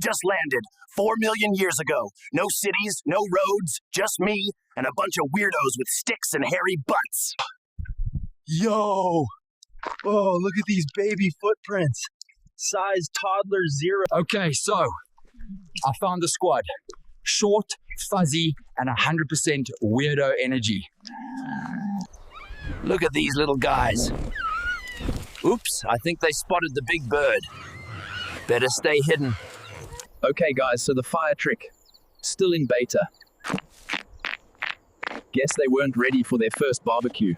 Just landed 4 million years ago. No cities, no roads, just me and a bunch of weirdos with sticks and hairy butts. Yo! Oh, look at these baby footprints. Size toddler 0. Okay, so I found the squad. Short, fuzzy, and 100% weirdo energy. Look at these little guys. Oops, I think they spotted the big bird. Better stay hidden. Okay guys, so the fire trick, still in beta. Guess they weren't ready for their first barbecue.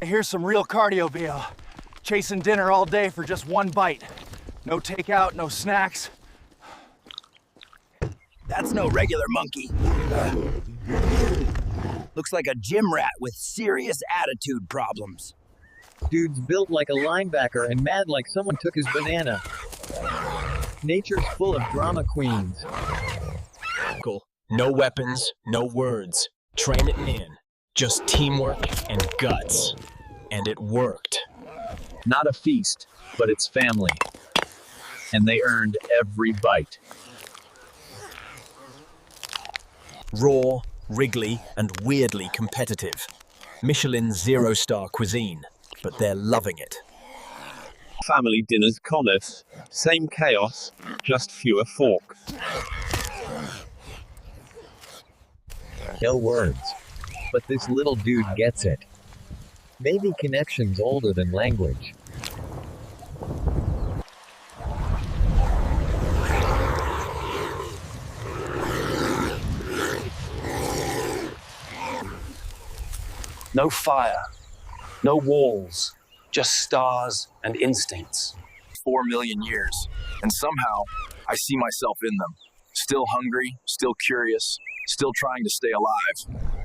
Here's some real cardio, BL. Chasing dinner all day for just one bite. No takeout, no snacks. That's no regular monkey. Looks like a gym rat with serious attitude problems. Dude's built like a linebacker and mad like someone took his banana. Nature's full of drama queens. No weapons, no words. Train it in. Just teamwork and guts. And it worked. Not a feast, but it's family. And they earned every bite. Raw, wriggly, and weirdly competitive. Michelin 0-star cuisine, but they're loving it. Family dinners Connors. Same chaos, just fewer forks. No words. But this little dude gets it. Maybe connection's older than language. No fire, no walls, just stars and instincts. 4 million years, and somehow I see myself in them. Still hungry, still curious, still trying to stay alive.